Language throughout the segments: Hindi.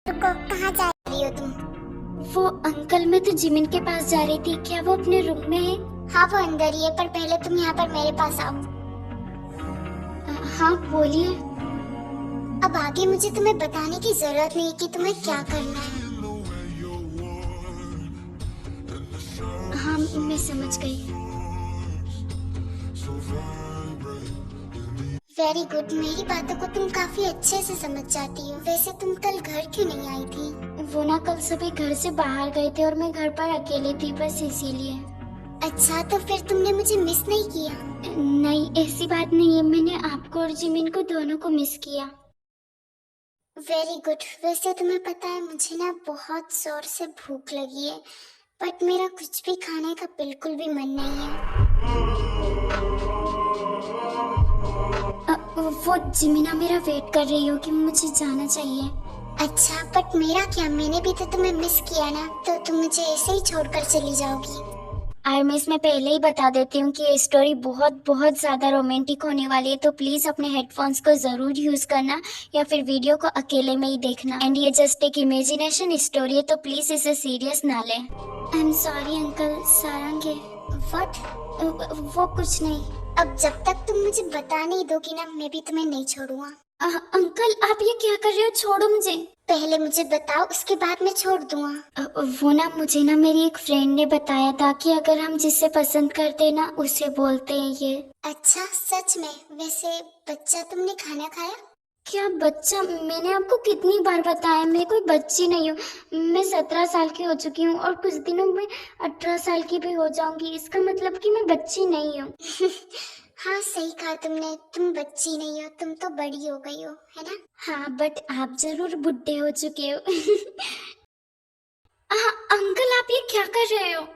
रुको, कहाँ जा रही हो तुम? वो अंकल, मैं तो जिमिन के पास जा रही थी। क्या वो अपने रूम में है? हाँ, वो अंदर ही है, पर पहले तुम यहाँ पर मेरे पास आओ। हाँ बोलिए। अब आगे मुझे तुम्हें बताने की जरूरत नहीं कि तुम्हें क्या करना है। हाँ मैं समझ गई। वेरी गुड, मेरी बातों को तुम काफी अच्छे से समझ जाती हो। वैसे तुम कल घर क्यों नहीं आई थी? वो ना कल सभी घर से बाहर गए थे और मैं घर पर अकेली थी, बस इसीलिए। अच्छा, तो फिर तुमने मुझे मिस नहीं किया? नहीं, ऐसी बात नहीं है, मैंने आपको और जिमिन को दोनों को मिस किया। Very good. वैसे तुम्हें पता है, मुझे ना बहुत जोर से भूख लगी है, बट मेरा कुछ भी खाने का बिल्कुल भी मन नहीं है। वो जिमिना मेरा वेट कर रही हो कि मुझे जाना चाहिए। अच्छा, बट मेरा क्या? मैंने भी तो तुम्हें मिस किया ना, तो तुम मुझे ऐसे ही छोड़कर चली जाओगी? और मैं इसमें पहले ही बता देती हूँ कि ये स्टोरी बहुत बहुत ज्यादा रोमांटिक होने वाली है, तो प्लीज अपने हेडफोन्स को जरूर यूज करना या फिर वीडियो को अकेले में ही देखना। एंड ये जस्ट एक इमेजिनेशन स्टोरी है, तो प्लीज इसे सीरियस ना ले। आई एम सॉरी अंकल, सारंगे। व्हाट? वो कुछ नहीं। अब जब तक तुम मुझे बता नहीं दोगी ना, मैं भी तुम्हें नहीं छोड़ूंगा। अंकल आप ये क्या कर रहे हो? छोड़ो मुझे। पहले मुझे बताओ, उसके बाद मैं छोड़ दूंगा। वो ना मुझे ना मेरी एक फ्रेंड ने बताया था कि अगर हम जिससे पसंद करते हैं ना, उसे बोलते हैं ये। अच्छा, सच में? वैसे बच्चा, तुमने खाना खाया? क्या बच्चा? मैंने आपको कितनी बार बताया, मैं कोई बच्ची नहीं हूँ। मैं 17 साल की हो चुकी हूँ और कुछ दिनों में 18 साल की भी हो जाऊंगी। इसका मतलब कि मैं बच्ची नहीं हूँ। हाँ, सही कहा तुमने, तुम बच्ची नहीं हो, तुम तो बड़ी हो गई हो, है ना? हाँ बट आप जरूर बुढ़े हो चुके हो। अंकल आप ये क्या कर रहे हो?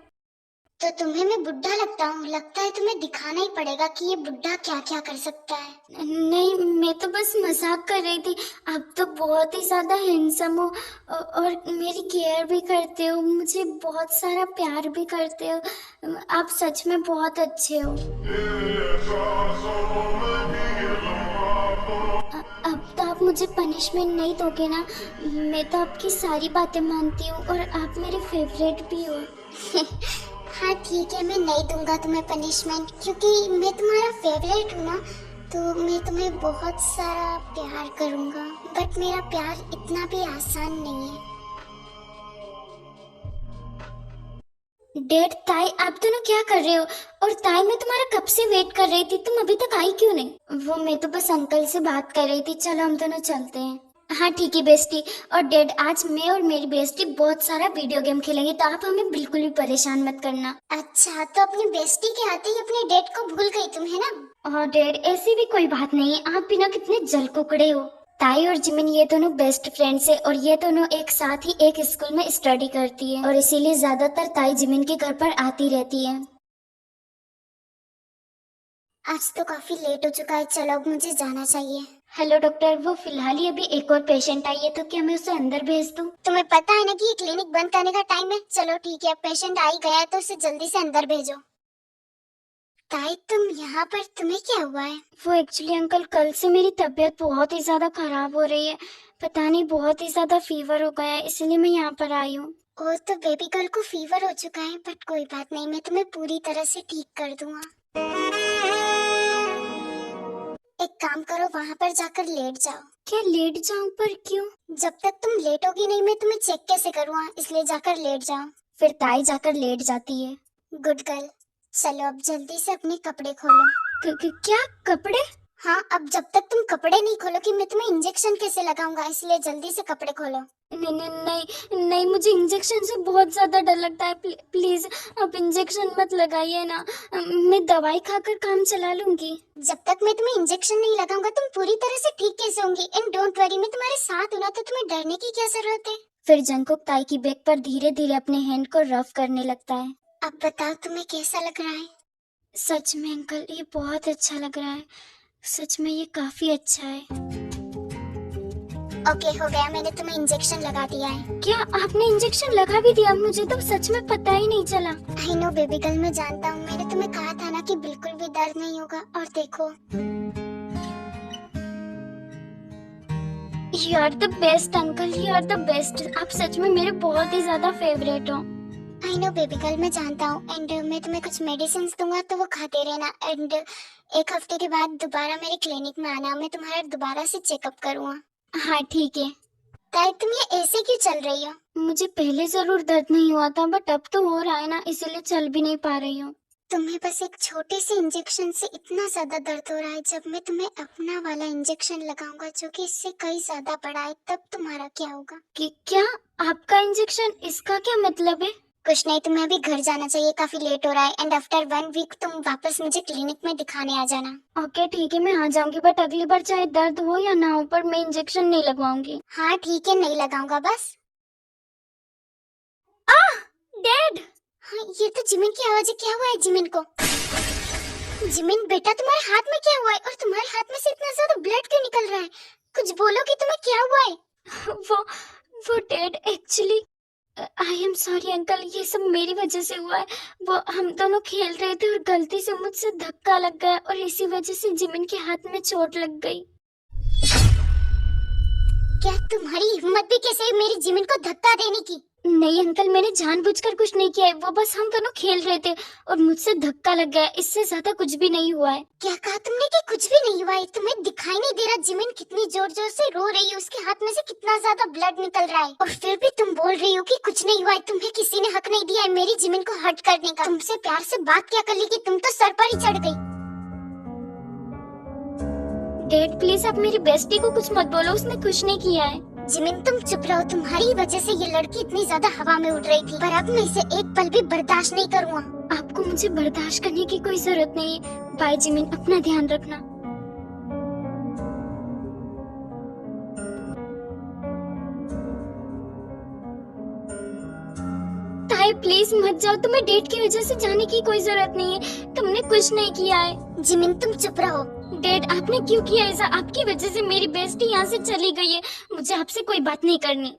तो तुम्हें मैं बुढ़ा लगता हूँ? लगता है तुम्हें दिखाना ही पड़ेगा कि ये बुढ़ा क्या क्या कर सकता है। नहीं, मैं तो बस मजाक कर रही थी। आप तो बहुत ही ज्यादा हैंडसम हो और मेरी केयर भी करते हो, मुझे बहुत सारा प्यार भी करते हो। आप सच में बहुत अच्छे हो। अब तो आप मुझे पनिशमेंट नहीं दोगे ना? मैं तो आपकी सारी बातें मानती हूँ और आप मेरे फेवरेट भी हो। हाँ ठीक है, मैं नहीं दूंगा तुम्हें पनिशमेंट, क्योंकि मैं तुम्हारा फेवरेट हूँ ना, तो मैं तुम्हें बहुत सारा प्यार करूँगा। बट मेरा प्यार इतना भी आसान नहीं है। डेड ताई, आप दोनों क्या कर रहे हो? और ताई, मैं तुम्हारा कब से वेट कर रही थी, तुम अभी तक आई क्यों नहीं? वो मैं तो बस अंकल से बात कर रही थी। चलो हम दोनों चलते हैं। हाँ ठीक है बेस्टी। और डेड, आज मैं और मेरी बेस्टी बहुत सारा वीडियो गेम खेलेंगे, तो आप हमें बिल्कुल भी परेशान मत करना। अच्छा, तो अपनी बेस्टी के आते ही अपने डेट को भूल गई तुम, है ना? और डेड, ऐसी भी कोई बात नहीं है, आप बिना कितने जल कुकड़े हो। ताई और जिमिन ये दोनों बेस्ट फ्रेंड्स है और ये दोनों एक साथ ही एक स्कूल में स्टडी करती है और इसीलिए ज्यादातर ताई जिमिन के घर पर आती रहती है। आज तो काफी लेट हो चुका है, चलो अब मुझे जाना चाहिए। हेलो डॉक्टर, वो फिलहाल ही अभी एक और पेशेंट आई है, तो क्या मैं उसे अंदर भेज दूं? तुम्हें पता है ना कि ये क्लिनिक बंद करने का टाइम है। चलो ठीक है, पेशेंट आ ही गया है तो उसे जल्दी से अंदर भेजो। ताई, तुम यहाँ पर, तुम्हें क्या हुआ है? वो एक्चुअली अंकल, कल से मेरी तबीयत बहुत ही ज्यादा खराब हो रही है। पता नहीं, बहुत ही ज्यादा फीवर हो गया है, इसलिए मैं यहाँ पर आई हूँ। ओ, तो बेबी गर्ल को फीवर हो चुका है, बट कोई बात नहीं, मैं तुम्हें पूरी तरह से ठीक कर दूंगा। एक काम करो, वहां पर जाकर लेट जाओ। क्या लेट जाऊं? पर क्यों? जब तक तुम लेटोगी नहीं, मैं तुम्हें चेक कैसे करूँगा, इसलिए जाकर लेट जाओ। फिर ताई जाकर लेट जाती है। Good girl. चलो अब जल्दी से अपने कपड़े खोलो। क्या कपड़े? हाँ, अब जब तक तुम कपड़े नहीं खोलोगी, मैं तुम्हें इंजेक्शन कैसे लगाऊंगा, इसलिए जल्दी से कपड़े खोलो। नहीं नहीं नहीं नहीं, मुझे इंजेक्शन से बहुत ज्यादा डर लगता है। प्लीज आप इंजेक्शन मत लगाइए ना, मैं दवाई खाकर काम चला लूंगी। जब तक मैं तुम्हें इंजेक्शन नहीं लगाऊंगा, तुम पूरी तरह से ठीक कैसे होंगी? एंड डोंट वरी, मैं तुम्हारे साथ हूं ना, तो तुम्हें डरने की क्या जरूरत है? फिर जंकुक ताई की बैक पर धीरे धीरे अपने हैंड को रफ करने लगता है। अब बताओ, तुम्हें कैसा लग रहा है? सच में अंकल, ये बहुत अच्छा लग रहा है। सच में ये काफी अच्छा है। ओके, हो गया, मैंने तुम्हें इंजेक्शन लगा दिया है। क्या आपने इंजेक्शन लगा भी दिया? मुझे तो सच में पता ही नहीं चला। आई नो बेबी गर्ल, मैं जानता हूँ, मैंने तुम्हें कहा था ना कि बिल्कुल भी दर्द नहीं होगा, और देखो। You are the best uncle, you are the best. आप सच में मेरे बहुत ही ज्यादा फेवरेट हो। आई नो बेबी गर्ल, मैं जानता हूँ। एंड मैं तुम्हें कुछ मेडिसिन दूंगा तो वो खाते रहना। एंड 1 हफ्ते के बाद दोबारा मेरे क्लिनिक में आना, मैं तुम्हारा दोबारा से चेकअप करूँगा। हाँ ठीक है। ताई तुम ये ऐसे क्यों चल रही हो? मुझे पहले जरूर दर्द नहीं हुआ था, बट अब तो हो रहा है ना, इसीलिए चल भी नहीं पा रही हूँ। तुम्हें बस एक छोटे से इंजेक्शन से इतना ज्यादा दर्द हो रहा है। जब मैं तुम्हें अपना वाला इंजेक्शन लगाऊंगा जो कि इससे कई ज्यादा बड़ा है, तब तुम्हारा क्या होगा? कि क्या? आपका इंजेक्शन? इसका क्या मतलब है? कुछ नहीं, तुम्हें अभी घर जाना चाहिए, काफी लेट हो रहा है। एंड आफ्टर 1 वीक तुम वापस मुझे क्लिनिक में दिखाने आ जाना। ओके ठीक है, मैं आ जाऊंगी, बट अगली बार चाहे दर्द हो या ना हो, पर मैं इंजेक्शन नहीं लगवाऊंगी। हाँ ठीक है, नहीं लगाऊंगा बस। डैड! हाँ, ये तो जिमिन की आवाज है। क्या हुआ है जिमिन को? जिमिन बेटा, तुम्हारे हाथ में क्या हुआ है? और तुम्हारे हाथ में से इतना ज्यादा ब्लड क्यों निकल रहा है? कुछ बोलो कि तुम्हें क्या हुआ है? वो dad, actually I am sorry uncle, ये सब मेरी वजह से हुआ है। वो हम दोनों खेल रहे थे और गलती से मुझसे धक्का लग गया और इसी वजह से जिमिन के हाथ में चोट लग गई। क्या तुम्हारी हिम्मत भी कैसे है मेरी जिमिन को धक्का देने की? नहीं अंकल, मैंने जानबूझकर कुछ नहीं किया है, वो बस हम दोनों खेल रहे थे और मुझसे धक्का लग गया, इससे ज्यादा कुछ भी नहीं हुआ है। क्या कहा तुमने कि कुछ भी नहीं हुआ है? तुम्हें दिखाई नहीं दे रहा जिमिन कितनी जोर जोर से रो रही है? उसके हाथ में से कितना ज्यादा ब्लड निकल रहा है, और फिर भी तुम बोल रही हो कि कुछ नहीं हुआ है। तुम्हें किसी ने हक नहीं दिया है मेरी जिमिन को हर्ट करने का। तुमसे प्यार से बात क्या कर ली कि तुम तो सर पर ही चढ़ गई। डैड प्लीज आप मेरी बेस्टी को कुछ मत बोलो, उसने कुछ नहीं किया है। जिमिन तुम चुप रहो, तुम्हारी वजह से ये लड़की इतनी ज्यादा हवा में उड़ रही थी, पर अब मैं इसे एक पल भी बर्दाश्त नहीं करूँगा। आपको मुझे बर्दाश्त करने की कोई जरूरत नहीं है। बाय जिमिन, अपना ध्यान रखना। ताई प्लीज मत जाओ, तुम्हें डेट की वजह से जाने की कोई जरूरत नहीं है, तुमने कुछ नहीं किया है। जिमिन तुम चुप रहो। डेड आपने क्यों किया ऐसा? आपकी वजह से मेरी बेस्टी यहाँ से चली गई है, मुझे आपसे कोई बात नहीं करनी।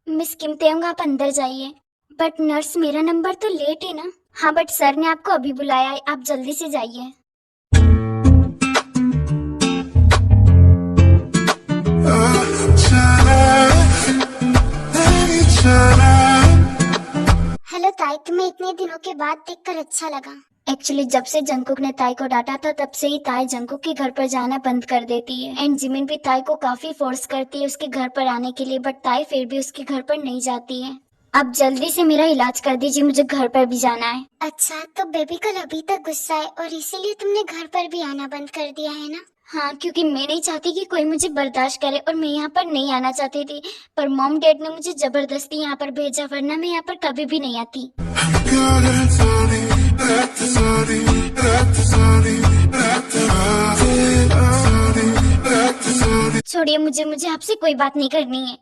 मिस किम तेंग आप अंदर जाइए। बट नर्स मेरा नंबर तो लेट है ना? हाँ बट सर ने आपको अभी बुलाया है, आप जल्दी से जाइए। हेलो ताई, तुम्हें इतने दिनों के बाद देखकर अच्छा लगा। एक्चुअली जब से जंकुक ने ताई को डांटा था, तब से ही ताई जंकुक के घर पर जाना बंद कर देती है। एंड जिमिन भी ताई को काफी फोर्स करती है उसके घर पर आने के लिए, बट ताई फिर भी उसके घर पर नहीं जाती है। अब जल्दी से मेरा इलाज कर दीजिए, मुझे घर पर भी जाना है। अच्छा, तो बेबी कल अभी तक गुस्सा है और इसीलिए तुमने घर पर भी आना बंद कर दिया है ना? हाँ, क्योंकि मैं नहीं चाहती कि कोई मुझे बर्दाश्त करे और मैं यहाँ पर नहीं आना चाहती थी, पर मॉम डैड ने मुझे जबरदस्ती यहाँ पर भेजा, वरना मैं यहाँ पर कभी भी नहीं आती। छोड़िए मुझे, मुझे आपसे कोई बात नहीं करनी है।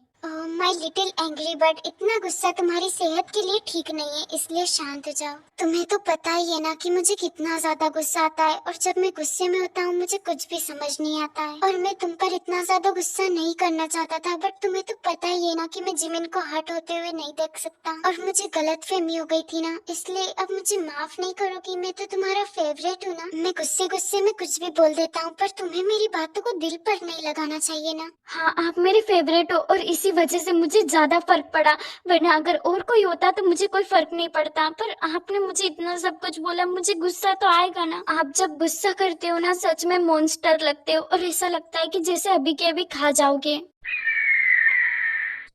माय लिटिल एंग्री बर्ड, इतना गुस्सा तुम्हारी सेहत के लिए ठीक नहीं है, इसलिए शांत हो जाओ। तुम्हें तो पता ही है ना कि मुझे कितना ज्यादा गुस्सा आता है, और जब मैं गुस्से में होता हूँ मुझे कुछ भी समझ नहीं आता है। और मैं तुम पर इतना ज्यादा गुस्सा नहीं करना चाहता था, बट तुम्हें तो पता ही है ना कि मैं जिमिन को हर्ट होते हुए नहीं देख सकता, और मुझे गलतफहमी हो गई थी ना, इसलिए अब मुझे माफ नहीं करोगी? मैं तो तुम्हारा फेवरेट हूँ ना। मैं गुस्से गुस्से में कुछ भी बोल देता हूँ, पर तुम्हें मेरी बातों को दिल पर नहीं लगाना चाहिए ना। हाँ, आप मेरे फेवरेट हो और इसी वजह से मुझे ज्यादा फर्क पड़ा, वरना अगर और कोई होता तो मुझे कोई फर्क नहीं पड़ता। पर आपने मुझे इतना सब कुछ बोला, मुझे गुस्सा तो आएगा ना। आप जब गुस्सा करते हो ना, सच में मॉन्स्टर लगते हो, और ऐसा लगता है कि जैसे अभी के अभी खा जाओगे।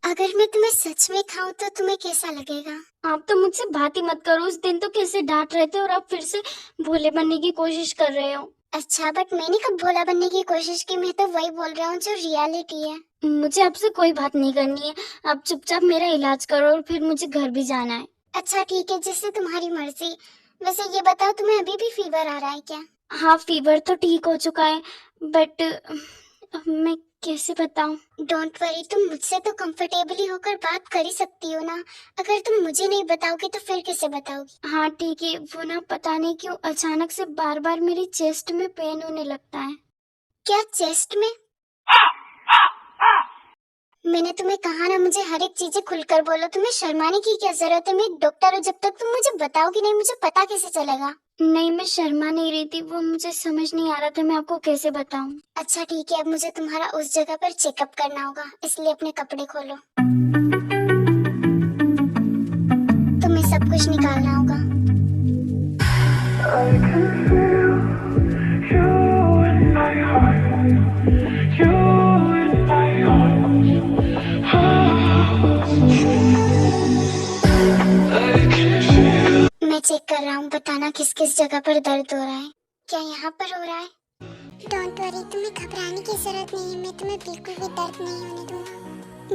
अगर मैं तुम्हें सच में खाऊं तो तुम्हें कैसा लगेगा? आप तो मुझसे बात ही मत करो, उस दिन तो कैसे डांट रहे थे और अब फिर से भोले बनने की कोशिश कर रहे हो। अच्छा, बट मैंने कब भोला बनने की कोशिश की? मैं तो वही बोल रहा हूँ जो रियलिटी है। मुझे आपसे कोई बात नहीं करनी है, आप चुपचाप मेरा इलाज करो और फिर मुझे घर भी जाना है। अच्छा ठीक है, जैसे तुम्हारी मर्जी। वैसे ये बताओ, तुम्हें अभी भी फीवर आ रहा है क्या? हाँ, फीवर तो ठीक हो चुका है, बट मैं कैसे बताऊं? डोंट वरी, तुम मुझसे तो कंफर्टेबली होकर बात कर ही सकती हो ना। अगर तुम मुझे नहीं बताओगी तो फिर किसे बताओगी? हाँ ठीक है, वो ना पता नहीं क्यों अचानक से बार बार मेरी चेस्ट में पेन होने लगता है। क्या चेस्ट में? मैंने तुम्हें कहा ना, मुझे हर एक चीजें खुलकर बोलो, तुम्हें शर्माने की क्या जरूरत है? मैं एक डॉक्टर हूँ, जब तक तुम मुझे बताओगी नहीं मुझे पता कैसे चलेगा? नहीं, मैं शर्मा नहीं रही थी, वो मुझे समझ नहीं आ रहा था मैं आपको कैसे बताऊं। अच्छा ठीक है, अब मुझे तुम्हारा उस जगह पर चेकअप करना होगा, इसलिए अपने कपड़े खोलो। तुम्हें सब कुछ निकालना होगा। I can feel you in my heart. You in my heart. I can feel. मैं चेक कर रहा हूँ, बताना किस किस जगह पर दर्द हो रहा है। क्या यहाँ पर हो रहा है? डोंट वरी, तुम्हें घबराने की जरूरत नहीं है, मैं तुम्हें बिल्कुल भी दर्द नहीं होने दूंगा।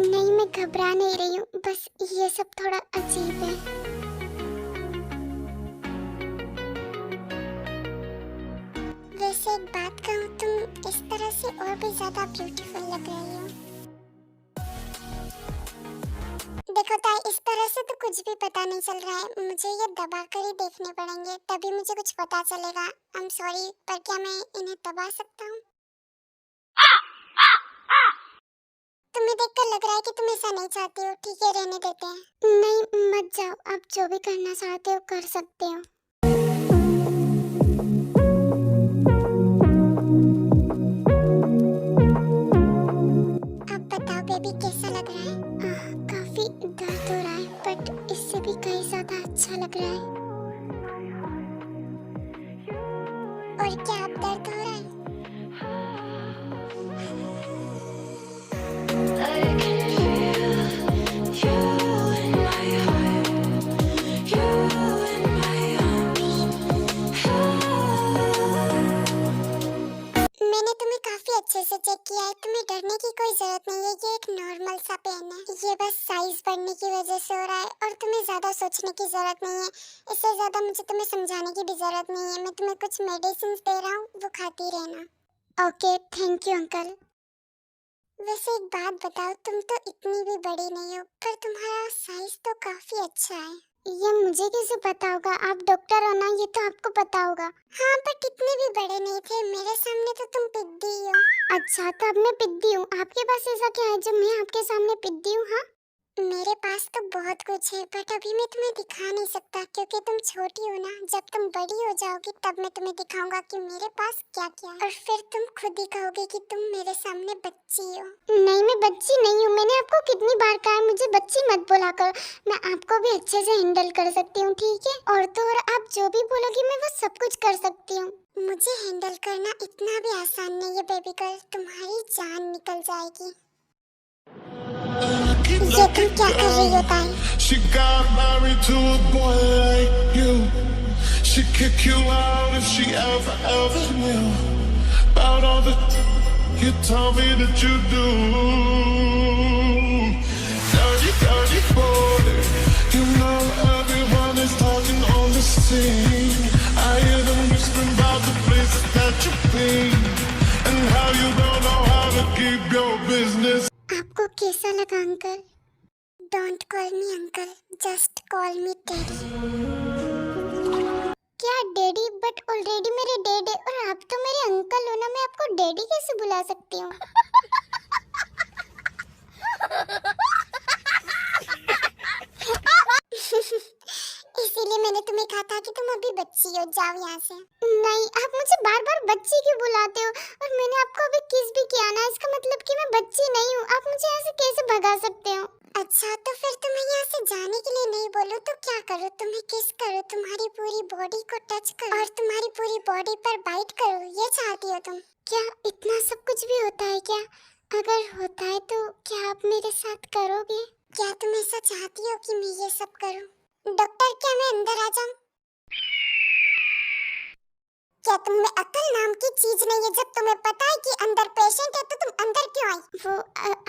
नहीं, मैं घबरा नहीं रही हूँ, बस ये सब थोड़ा अजीब है। वैसे एक बात कहूँ, तुम इस तरह से और भी ज्यादा ब्यूटीफुल लग रही हो। देखो ताई, इस तरह से तो कुछ भी पता नहीं चल रहा है, मुझे ये दबा कर ही देखने पड़ेंगे, तभी मुझे कुछ पता चलेगा। आई एम सॉरी, पर क्या मैं इन्हें दबा सकता हूँ? तुम्हें देखकर लग रहा है कि तुम ऐसा नहीं चाहती हो, ठीक है रहने देते हैं। नहीं मत जाओ, आप जो भी करना चाहते हो कर सकते हो। अब बताओ बेबी, कैसा लग रहा है? काफी दर्द हो रहा है, बट इससे भी कहीं ज्यादा अच्छा लग रहा है। और क्या अब दर्द हो रहा है? I can feel you in my heart. You in my arms. मैंने तुम्हें काफी अच्छे से चेक किया है, तुम्हें डरने की कोई जरूरत नहीं है, ये एक नॉर्मल सा पेन है, ये बस साइज बढ़ने की वजह से हो रहा है और तुम्हें ज्यादा सोचने की जरूरत नहीं है। इससे ज्यादा मुझे तुम्हें समझाने की भी जरूरत नहीं है, मैं तुम्हें कुछ मेडिसिन दे रहा हूँ, वो खाती रहना। Okay, thank you uncle. वैसे एक बात बताओ, तुम तो इतनी भी बड़ी नहीं हो, पर तुम्हारा साइज तो काफी अच्छा है। ये मुझे कैसे पता होगा? आप डॉक्टर हो ना, ये तो आपको पता होगा। हाँ, पर कितने भी बड़े नहीं थे, मेरे सामने तो तुम पिद्दी हो। अच्छा, तो अब मैं पिद्दी हूँ? आपके पास ऐसा क्या है जो मैं आपके सामने पिद्दी हूँ? हाँ, मेरे पास तो बहुत कुछ है, बट अभी मैं तुम्हें दिखा नहीं सकता क्योंकि तुम छोटी हो ना। जब तुम बड़ी हो जाओगी तब मैं तुम्हें दिखाऊंगा कि मेरे पास क्या क्या है, और फिर तुम खुद ही कहोगे कि तुम मेरे सामने बच्ची हो। नहीं, मैं बच्ची नहीं हूँ, मैंने आपको कितनी बार कहा है मुझे बच्ची मत बोला कर। मैं आपको भी अच्छे से हैंडल कर सकती हूँ, ठीक है? और तो और आप जो भी बोलोगी मैं वो सब कुछ कर सकती हूँ। मुझे हैंडल करना इतना भी आसान नहीं है बेबी गर्ल, तुम्हारी जान निकल जाएगी। ये तुम क्या कर रही हो ताई? She got married to a boy like you. She'd kick you out if she ever knew about all the you told me that you do. Dirty, dirty boy. You know everyone is talking on the scene. I hear them whispering about the places that you've been and how you don't know how to keep your business. आपको कैसा लगा uncle? Don't call me uncle, just call me daddy. क्या डैडी? बट ऑलरेडी मेरे डैड है और आप तो मेरे अंकल हो ना, मैं आपको डैडी कैसे बुला सकती हूँ? इसीलिए मैंने तुम्हें कहा था कि तुम अभी बच्ची हो, जाओ यहाँ से। नहीं, आप मुझे बार बार बच्ची क्यों बुलाते हो? और मैंने आपको अभी किस भी किया ना, इसका मतलब कि मैं बच्ची नहीं हूँ। आप मुझे यहाँ से कैसे भगा सकते हो? अच्छा, तो फिर तुम्हें यहाँ से जाने के लिए नहीं बोलो तो क्या करो? तुम्हें किस करो, तुम्हारी पूरी बॉडी को टच करो और तुम्हारी पूरी बॉडी पर बाइट करो, ये चाहती हो तुम? क्या इतना सब कुछ भी होता है क्या? अगर होता है तो क्या आप मेरे साथ करोगे? क्या तुम ऐसा चाहती हो कि मैं ये सब करूं? डॉक्टर, क्या मैं अंदर आ जाऊं? क्या तुम में अकल नाम की चीज नहीं है? जब तुम्हें पता है कि अंदर पेशेंट है तो तुम अंदर क्यों आई? वो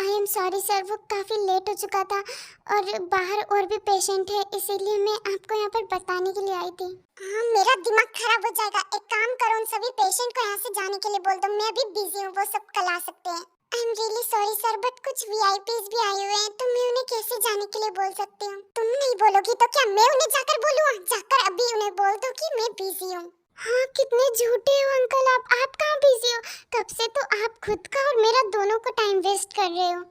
आई एम सॉरी सर, वो काफी लेट हो चुका था और बाहर और भी पेशेंट है, इसीलिए मैं आपको यहाँ पर बताने के लिए आई थी। हाँ, मेरा दिमाग खराब हो जाएगा। एक काम करो, उन सभी पेशेंट को यहाँ से जाने के लिए बोल दो, मैं अभी बिजी हूँ, वो सब कल आ सकते हैं। I am really sorry sir, but कुछ वीआईपीज भी आए हुए हैं, तो मैं उन्हें कैसे जाने के लिए बोल सकती हूँ? तुम नहीं बोलोगी तो क्या मैं उन्हें जाकर बोलूँ? जाकर अभी उन्हें बोल दो कि मैं बिजी हूँ। हाँ, कितने झूठे हो अंकल आप कहाँ बिजी हो? तब से तो आप खुद का और मेरा दोनों को टाइम वेस्ट कर रहे हो।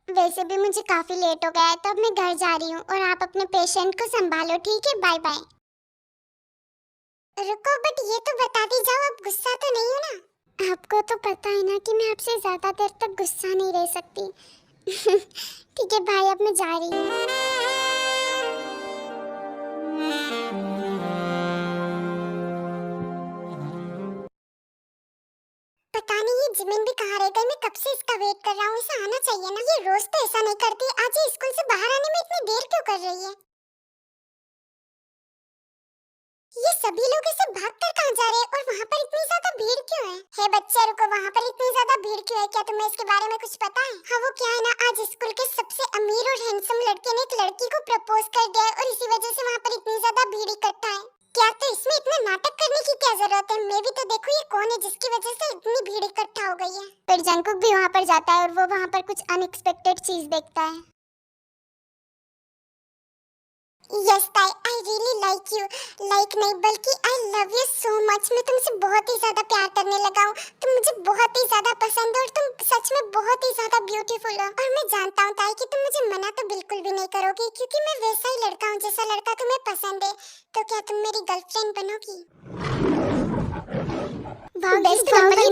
वैसे भी मुझे काफी लेट हो गया है, तो अब मैं घर जा रही हूँ और आप अपने पेशेंट को संभालो, ठीक है? Bye bye. रुको, बट ये तो बता दी जाओ, आप गुस्सा तो नहीं हो ना? आपको तो पता है ना कि मैं आपसे ज्यादा देर तक गुस्सा नहीं रह सकती। ठीक है भाई, अब मैं जा रही हूँ। पता नहीं ये जिमिन भी कहाँ रह गई, मैं कब से इसका वेट कर रहा हूँ, इसे आना चाहिए ना। ये रोज तो ऐसा नहीं करती, आज ये स्कूल से बाहर आने में इतनी देर क्यों कर रही है? ये सभी लोग ऐसे भागकर कहाँ जा रहे हैं और वहाँ पर इतनी ज्यादा भीड़ क्यों है? हे बच्चे रुको, वहाँ पर इतनी ज्यादा भीड़ क्यों है? क्या तुम्हें इसके बारे में कुछ पता है? हाँ, वो क्या है ना, आज स्कूल के सबसे अमीर और हैंडसम लड़के ने एक लड़की को प्रपोज कर दिया है और इसी वजह से वहाँ पर इतनी ज्यादा भीड़ इकट्ठा है। क्या तो इसमें इतना नाटक करने की क्या जरूरत है? मैं भी तो देखूं ये कौन है जिसकी वजह से इतनी भीड़ इकट्ठा हो गई है। फिर जंकुक भी वहाँ पर जाता है और वो वहाँ पर कुछ अनएक्सपेक्टेड चीज देखता है। यस ताई, I really like you. Like नहीं बल्कि I love you so much. मैं तुमसे बहुत ही ज्यादा प्यार करने लगा हूँ। तुम मुझे बहुत ही ज्यादा पसंद हो और तुम सच में बहुत ही ज्यादा ब्यूटीफुल हो। और मैं जानता हूँ ताई कि तुम मुझे मना तो बिल्कुल भी नहीं करोगी, क्योंकि मैं वैसा ही लड़का हूँ जैसा लड़का तुम्हें पसंद है। तो क्या तुम मेरी गर्लफ्रेंड बनोगी? बेस्ट बहुत ही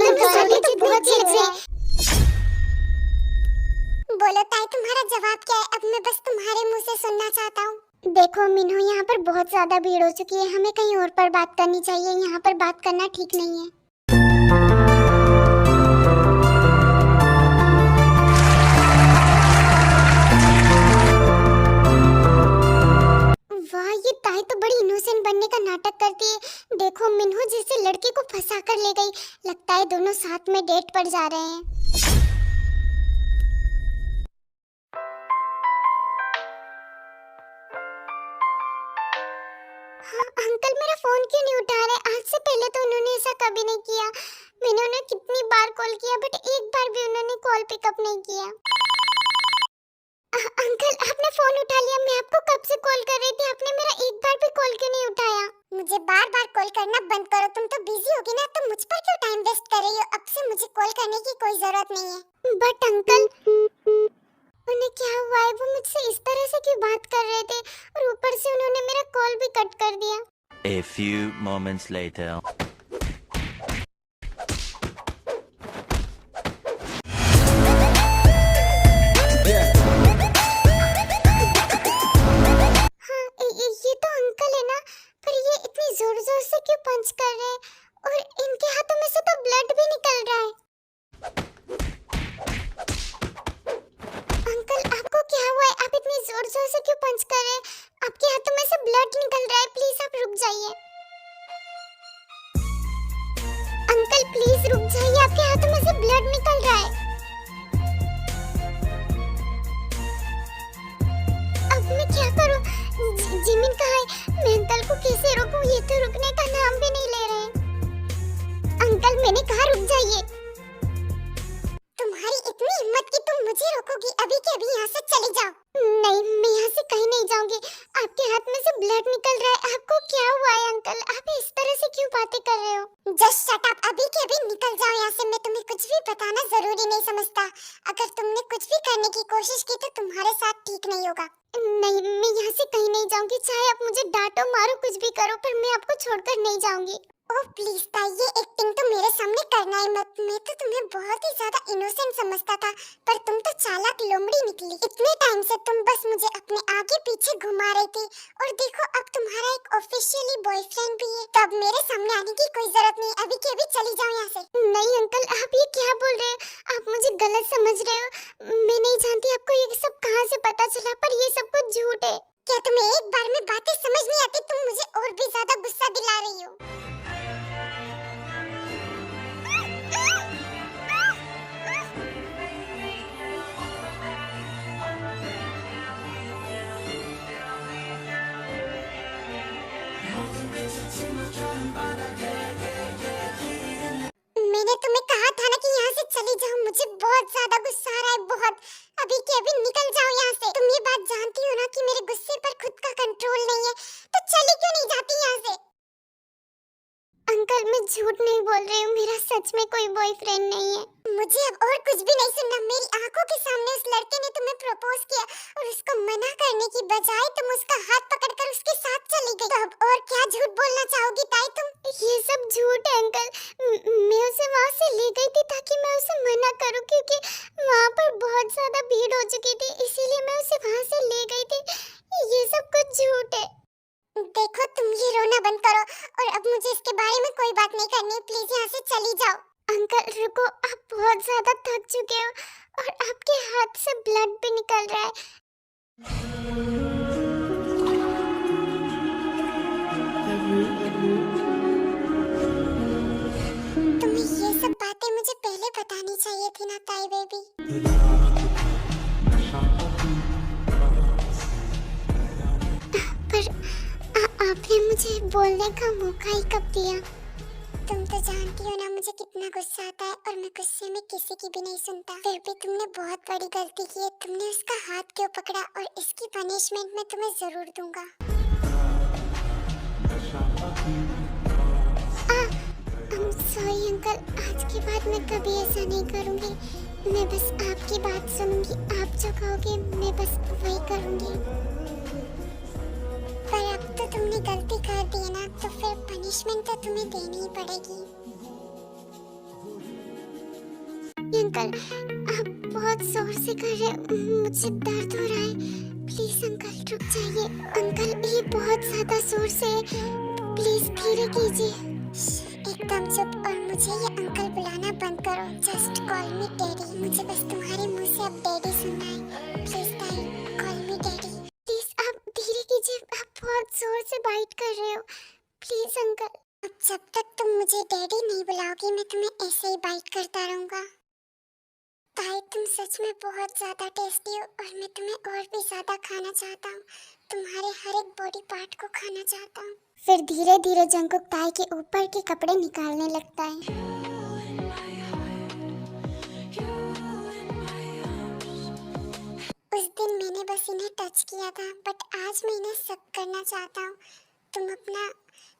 बोलो ताई, तुम्हारा जवाब क्या है? अब मैं बस तुम्हारे मुंह से सुनना चाहता हूँ। देखो मिन्हो, यहाँ पर बहुत ज्यादा भीड़ हो चुकी है, हमें कहीं और पर बात करनी चाहिए, यहाँ पर बात करना ठीक नहीं है। वाह, ये ताई तो बड़ी इनोसेंट बनने का नाटक करती है। देखो मिन्हो जैसे लड़के को फंसा कर ले गई, लगता है दोनों साथ में डेट पर जा रहे हैं। हाँ, अंकल मेरा फोन क्यों नहीं उठा रहे? आज से पहले तो उन्होंने ऐसा कभी नहीं किया। मैंने उन्हें कितनी बार कॉल किया बट एक बार भी उन्होंने कॉल पिकअप नहीं किया। अंकल आपने फोन उठा लिया, मैं आपको कब से कॉल कर रही थी, आपने मेरा एक बार भी कॉल क्यों नहीं उठाया? मुझे बार बार कॉल करना बंद करो, तुम तो बिजी होगी ना, तो मुझ पर क्यों टाइम वेस्ट कर रही हो? अब से मुझे कॉल करने की कोई जरूरत नहीं है। बट अंकल उन्हें क्या हुआ है? वो मुझसे इस तरह से क्यों बात कर रहे थे और ऊपर से उन्होंने मेरा कॉल भी कट कर दिया। A few moments later. हाँ, ये तो अंकल है ना, पर ये इतनी जोर जोर से क्यों पंच कर रहे हैं और इनके हाथों में से तो ब्लड भी निकल रहा है। अंकल आपको क्या हुआ है? आप इतनी जोर जोर से क्यों पंच कर रहे हैं? आपके हाथों में से ब्लड निकल रहा है, प्लीज आप रुक जाइए। अंकल प्लीज रुक जाइए, आपके हाथों में से ब्लड निकल रहा है। अब मैं क्या करूं? जिमिन कहाँ है? मैं अंकल को कैसे रोकूं? ये तो रुकने का नाम भी नहीं ले रहे। अंकल मैंने कहा रुक जाइए। तुम्हारी इतनी हिम्मत कि तुम मुझे रोकोगी? अभी के अभी यहाँ से चली जाओ। नहीं, मैं यहाँ से कहीं नहीं जाऊंगी। आपके हाथ में से ब्लड निकल रहा है, आपको क्या हुआ है अंकल? आप इस तरह से क्यों बातें कर रहे हो? जस्ट शट अप, अभी के अभी निकल जाओ यहाँ से। मैं तुम्हें कुछ भी बताना जरूरी नहीं समझता। अगर तुमने कुछ भी करने की कोशिश की तो तुम्हारे साथ ठीक नहीं होगा। नहीं, मैं यहाँ से कहीं नहीं जाऊंगी, चाहे आप मुझे डांटो मारो कुछ भी करो, पर मैं आपको छोड़कर नहीं जाऊंगी। ओह प्लीज ताई, ये एक्टिंग तो मेरे सामने करना ही मत। मैं तो तुम्हें बहुत ही ज्यादा इनोसेंट समझता था, पर तुम तो चालाक लोमड़ी निकली। इतने टाइम से तुम बस मुझे अपने आगे पीछे घुमा रही थी और देखो अब तुम्हारा एक ऑफिशियली बॉयफ्रेंड भी है। तो अब मेरे सामने आने की कोई जरूरत नहीं, अभी के अभी चली जाओ यहाँ से। नहीं अंकल, आप ये क्या बोल रहे हो? आप मुझे गलत समझ रहे हो। मैं नहीं जानती आपको ये सब कहाँ से पता चला, पर ये सब कुछ झूठ है। क्या तुम्हें एक बार में बातें समझ नहीं आती? तुम मुझे और भी ज्यादा गुस्सा दिला रही हो। मैंने तुम्हें कहा था ना कि यहाँ से चली जाओ, मुझे बहुत ज्यादा गुस्सा आ रहा है, बहुत। अभी के अभी निकल जाओ यहाँ से। तुम ये बात जानती हो ना कि मेरे गुस्से पर खुद का कंट्रोल नहीं है, तो चली क्यों नहीं जाती यहाँ से? अंकल अंकल मैं झूठ नहीं बोल रही हूँ, मेरा सच में कोई बॉयफ्रेंड नहीं है। मुझे अब और कुछ भी नहीं सुनना। मेरी आंखों के सामने उस लड़के ने तुम्हें प्रपोज किया और उसको मना करने की बजाय तुम उसका हाथ पकड़कर उसके साथ चली गई। तो अब और क्या झूठ बोलना चाहोगी ताई तुम? ये सब झूठ है अंकल। मैं उसे वहाँ से ले गई थी ताकि मैं उसे मना करूँ, क्योंकि वहाँ पर बहुत ज्यादा भीड़ हो चुकी थी, इसीलिए मैं उसे वहाँ से ले गई थी। ये सब कुछ झूठ है। देखो तुम ये रोना बंद करो और अब मुझे इसके बारे में कोई बात नहीं करनी। प्लीज यहाँ से चली जाओ। अंकल रुको, आप बहुत ज्यादा थक चुके हो और आपके हाथ से ब्लड भी निकल रहा है। तुम्हें ये सब बातें मुझे पहले बतानी चाहिए थी ना ताई बेबी। पर आपने मुझे बोलने का मौका ही कब दिया? तुम तो जानती हो ना मुझे कितना गुस्सा आता है और मैं गुस्से में किसी की भी नहीं सुनता। फिर भी तुमने बहुत बड़ी गलती की है। तुमने उसका हाथ क्यों पकड़ा और इसकी पनिशमेंट मैं तुम्हें जरूर दूंगा। सॉरी अंकल, आज के बाद मैं कभी ऐसा नहीं करूंगी। मैं बस आपकी बात सुनूंगी, आप जो कहोगे मैं बस वही करूंगी। पर अब तो तुमने गलती कर दी है ना, तो फिर पनिशमेंट तो तुम्हें देनी ही पड़ेगी। अंकल आप बहुत जोर से कर रहे हो, मुझे दर्द हो रहा है। प्लीज अंकल रुक जाइए। अंकल ये बहुत ज्यादा जोर से, प्लीज धीरे कीजिए। एकदम चुप और मुझे ये अंकल बुलाना बंद करो। जस्ट कॉल मी डैडी। मुझे बस तुम्हारे मुंह से अब डैडी सुनना है। Please daddy, call me daddy. Please आप धीरे कीजिए, आप बहुत जोर से बाइट कर रहे हो। Please uncle. अब जब तक तुम मुझे डैडी नहीं बुलाओगी मैं तुम्हें ऐसे ही बाइट करता रहूंगा। ताई तुम सच में बहुत ज्यादा टेस्टी हो और मैं तुम्हें और भी ज्यादा खाना चाहता हूँ। तुम्हारे हर एक बॉडी पार्ट को खाना चाहता हूँ। फिर धीरे धीरे जंगकुक ताई के ऊपर के कपड़े निकालने लगता है। उस दिन मैंने बस इन्हें टच किया था, बट आज मैं इन्हें सब करना चाहता हूँ। तुम अपना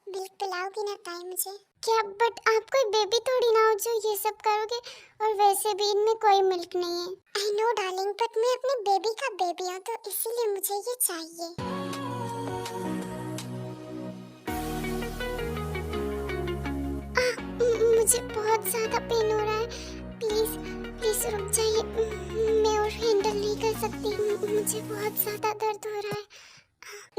मिल्क पिलाओगी ना ताई मुझे? क्या? बट आप कोई बेबी थोड़ी ना हो जो ये सब करोगे, और वैसे भी इनमें कोई मिल्क नहीं है। आई नो डार्लिंग, बट मैं अपने बेबी का बेबी हूँ तो इसीलिए मुझे ये चाहिए। मुझे बहुत ज्यादा पेन हो रहा है। प्लीज प्लीज रुक जाइए, मैं और हैंडल नहीं कर सकती। मुझे बहुत ज्यादा दर्द हो रहा है।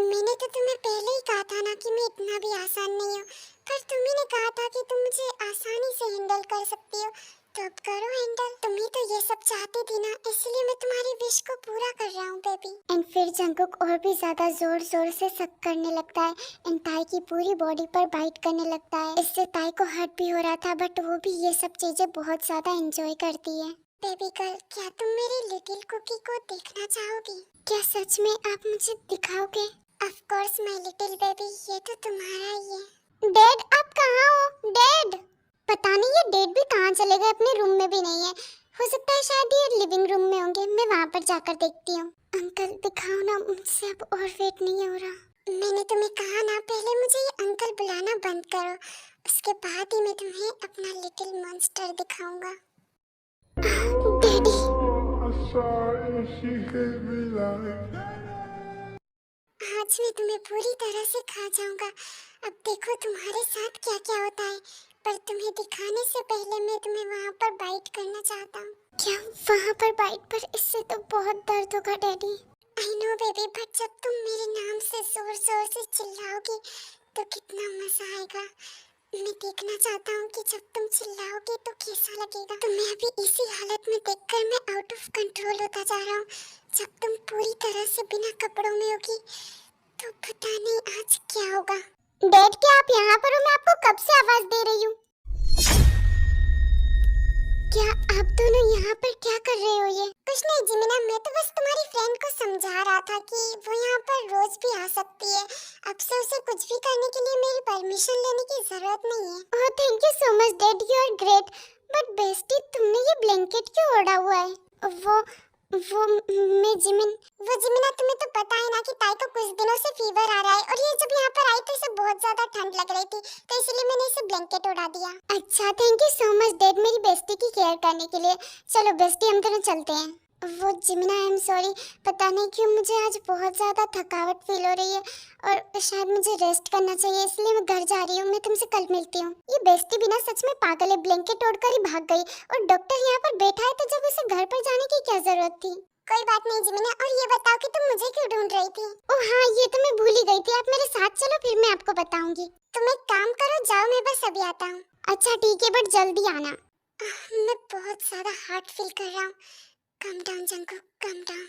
मैंने तो तुम्हें पहले ही कहा था ना कि मैं इतना भी आसान नहीं हूँ, पर तुम्ही ने कहा था कि तुम मुझे आसानी से हैंडल कर सकती हो, तो अब करो हैंडल। तुम्ही तो ये सब चाहती थी ना, इसलिए मैं तुम्हारी विश को पूरा कर रहा हूँ बेबी। एंड फिर जंगकुक और भी ज्यादा जोर जोर से सक करने लगता है एंड ताई की पूरी बॉडी पर बाइट करने लगता है। इससे ताई को हर्ट भी हो रहा था, बट वो भी ये सब चीजें बहुत ज्यादा एंजॉय करती है। बेबी गर्ल, क्या तुम मेरी लिटिल कुकी को देखना चाहोगी? क्या सच में आप मुझे दिखाओगे? Of course my little baby, ये तो तुम्हारा ही है। डैड आप कहाँ हो? डैड पता नहीं ये डैड भी कहाँ चले गए, अपने रूम में भी नहीं है। हो सकता है शायद ये लिविंग रूम में होंगे, मैं वहाँ पर जाकर देखती हूँ। अंकल दिखाओ ना, मुझसे अब और वेट नहीं हो रहा। मैंने तुम्हें कहा ना पहले मुझे ये अंकल बुलाना बंद करो, उसके बाद ही मैं तुम्हें अपना लिटिल मॉन्स्टर दिखाऊंगा। डैडी आज मैं तुम्हें पूरी तरह से खा जाऊंगा। अब देखो तुम्हारे साथ क्या क्या होता है, पर तुम्हें दिखाने से पहले मैं तुम्हें वहाँ पर बाइट करना चाहता हूँ। क्या वहाँ पर बाइट पर? इससे तो बहुत दर्द होगा daddy. I know baby, but जब तुम मेरे नाम से जोर जोर से चिल्लाओगी तो कितना मजा आएगा। मैं देखना चाहता हूँ कि जब तुम चिल्लाओगे तो कैसा लगेगा। तुम्हें अभी इसी हालत में देखकर मैं आउट ऑफ कंट्रोल होता जा रहा हूँ। जब तुम पूरी तरह से बिना कपड़ों में होगी तो पता नहीं आज क्या होगा। डैड क्या आप यहाँ पर हो? मैं आपको कब से आवाज दे रही हूँ। क्या आप दोनों यहाँ पर क्या कर रहे हो? ये कुछ नहीं जिमिना, मैं तो बस तुम्हारी फ्रेंड को समझा रहा था कि वो यहाँ पर रोज भी आ सकती है। अब से उसे कुछ भी करने के लिए मेरी परमिशन लेने की जरूरत नहीं है। Oh thank you so much dad, you are great. But bestie तुमने ये ब्लैंकेट क्यों ओढ़ा हुआ है? मैं जिमिना, तुम्हें तो पता है ना कि ताई को कुछ दिनों से फीवर आ रहा है, और ये जब यहाँ पर आई तो इसे बहुत ज्यादा ठंड लग रही थी, तो इसलिए मैंने इसे ब्लैंकेट उड़ा दिया। अच्छा, thank you so much dad मेरी बेस्टी की केयर करने के लिए। चलो बेस्टी, हम दोनों चलते हैं। वो जिमिना, आई एम सॉरी, पता नहीं क्यों मुझे आज बहुत ज्यादा थकावट फील हो रही है और शायद मुझे रेस्ट करना चाहिए, इसलिए मैं घर जा रही हूँ। मैं तुमसे कल मिलती हूँ। ये बेस्टी भी ना सच में पागल है, ब्लैंकेट ओढ़कर ही भाग गई, और डॉक्टर यहाँ पर बैठा है, तो जब उसे घर पर जाने की क्या जरूरत थी। कोई बात नहीं जिमिना, और ये बताओ कि तुम मुझे क्यों ढूंढ रही थी? ओह हाँ, ये तो मैं भूल ही गई थी। आप मेरे साथ चलो, फिर मैं आपको बताऊंगी। तुम एक काम करो, जाओ, मैं बस अभी आता हूँ। अच्छा ठीक है, बट जल्दी आना। मैं बहुत ज्यादा हार्ट फील कर रहा हूँ। Calm down, Jungkook, calm down.